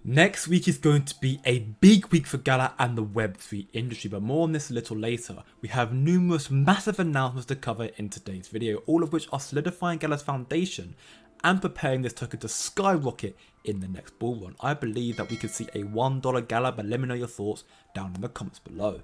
Next week is going to be a big week for Gala and the Web3 industry, but more on this a little later. We have numerous massive announcements to cover in today's video, all of which are solidifying Gala's foundation and preparing this token to skyrocket in the next bull run. I believe that we could see a $1 Gala, but let me know your thoughts down in the comments below.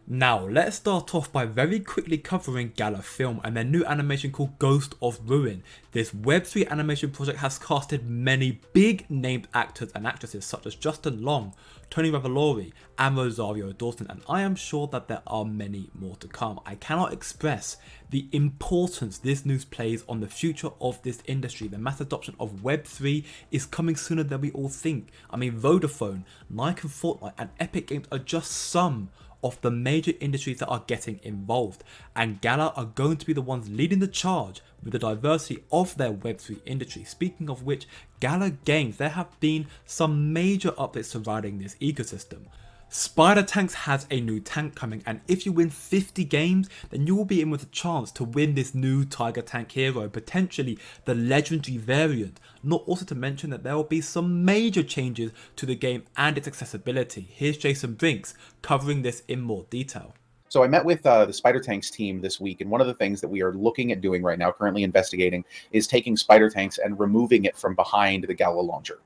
Now, let's start off by very quickly covering Gala Film and their new animation called Ghost of Ruin. This Web3 animation project has casted many big named actors and actresses such as Justin Long, Tony Revolori and Rosario Dawson, and I am sure that there are many more to come. I cannot express the importance this news plays on the future of this industry. The mass adoption of Web3 is coming sooner than we all think. I mean, Vodafone, Nike and Fortnite and Epic Games are just some of the major industries that are getting involved, and Gala are going to be the ones leading the charge with the diversity of their Web3 industry. Speaking of which, Gala Games, there have been some major updates surrounding this ecosystem. Spider Tanks has a new tank coming, and if you win 50 games, then you will be in with a chance to win this new Tiger Tank hero, potentially the legendary variant. Not also to mention that there will be some major changes to the game and its accessibility. Here's Jason Brinks covering this in more detail. So I met with the Spider Tanks team this week, and one of the things that we are looking at doing right now, currently investigating, is taking Spider Tanks and removing it from behind the Gala launcher.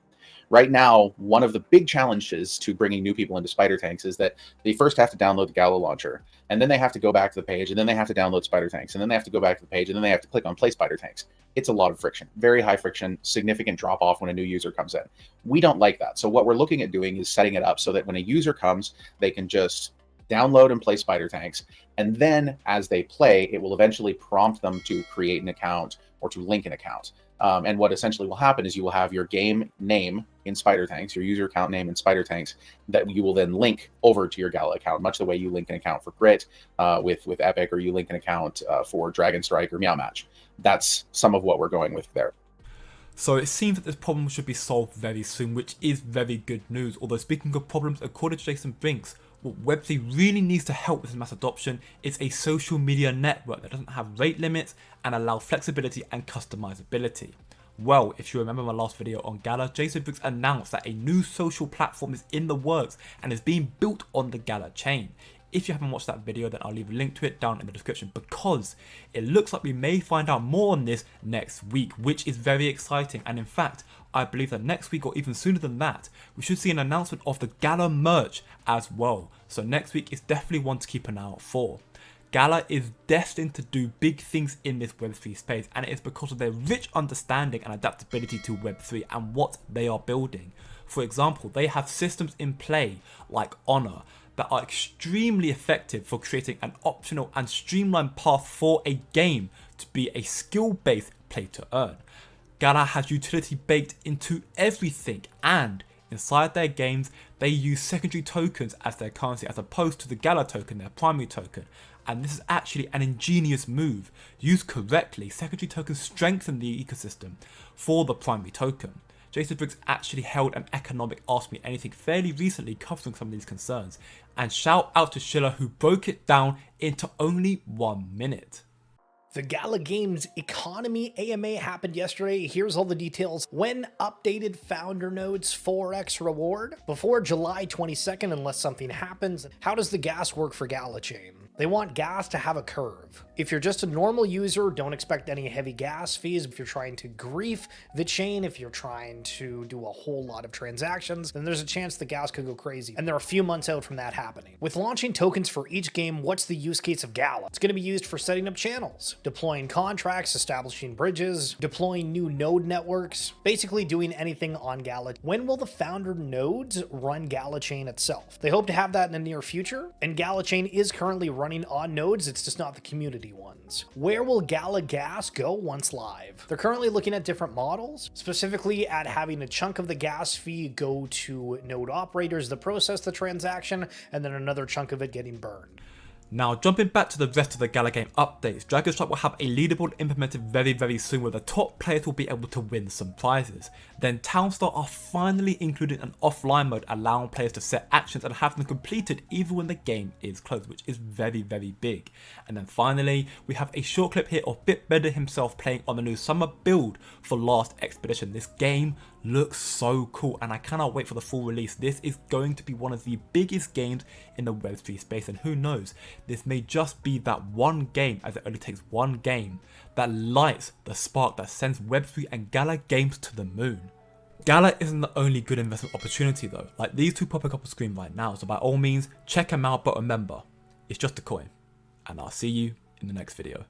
Right now, one of the big challenges to bringing new people into Spider Tanks is that they first have to download the Gala launcher, and then they have to go back to the page, and then they have to download Spider Tanks, and then they have to go back to the page, and then they have to click on Play Spider Tanks. It's a lot of friction, very high friction, significant drop off when a new user comes in. We don't like that. So what we're looking at doing is setting it up so that when a user comes, they can just download and play Spider Tanks, and then as they play, it will eventually prompt them to create an account or to link an account. And what essentially will happen is you will have your game name in Spider Tanks, your user account name in Spider Tanks, that you will then link over to your Gala account, much the way you link an account for Grit with Epic, or you link an account for Dragon Strike or Meow Match. That's some of what we're going with there. So it seems that this problem should be solved very soon, which is very good news. Although speaking of problems, according to Jason Brinks, what Web3 really needs to help with mass adoption is a social media network that doesn't have rate limits and allow flexibility and customizability. Well, if you remember my last video on Gala, Jason Brinks announced that a new social platform is in the works and is being built on the Gala chain. If you haven't watched that video, then I'll leave a link to it down in the description, because it looks like we may find out more on this next week, which is very exciting. And in fact, I believe that next week, or even sooner than that, we should see an announcement of the Gala merch as well. So next week is definitely one to keep an eye out for. Gala is destined to do big things in this Web3 space, and it is because of their rich understanding and adaptability to Web3 and what they are building. For example, they have systems in play like Honor that are extremely effective for creating an optional and streamlined path for a game to be a skill-based play to earn. Gala has utility baked into everything, and inside their games they use secondary tokens as their currency as opposed to the Gala token, their primary token. And this is actually an ingenious move. Used correctly, secondary tokens strengthen the ecosystem for the primary token. Jason Brinks actually held an economic Ask Me Anything fairly recently covering some of these concerns, and shout out to Schiller who broke it down into only 1 minute. The Gala Games Economy AMA happened yesterday. Here's all the details. When updated founder nodes 4x reward? Before July 22nd, unless something happens. How does the gas work for Gala Chain? They want gas to have a curve. If you're just a normal user, don't expect any heavy gas fees. If you're trying to grief the chain, if you're trying to do a whole lot of transactions, then there's a chance the gas could go crazy. And they're a few months out from that happening. With launching tokens for each game, what's the use case of Gala? It's going to be used for setting up channels, deploying contracts, establishing bridges, deploying new node networks, basically doing anything on Gala. When will the founder nodes run Gala Chain itself? They hope to have that in the near future, and Gala Chain is currently running on nodes, it's just not the community ones. Where will Gala gas go once live? They're currently looking at different models, specifically at having a chunk of the gas fee go to node operators that process the transaction, and then another chunk of it getting burned. Now, jumping back to the rest of the Gala game updates, Dragon Strike will have a leaderboard implemented very soon where the top players will be able to win some prizes. Then Townstar are finally including an offline mode allowing players to set actions and have them completed even when the game is closed, which is very big. And then finally, we have a short clip here of Bitbender himself playing on the new summer build for Last Expedition. This game looks so cool, and I cannot wait for the full release. This is going to be one of the biggest games in the Web3 space, and who knows, this may just be that one game, as it only takes one game, that lights the spark that sends Web3 and Gala games to the moon. Gala isn't the only good investment opportunity though, like these two popping up on screen right now, so by all means check them out, but remember, it's just a coin, and I'll see you in the next video.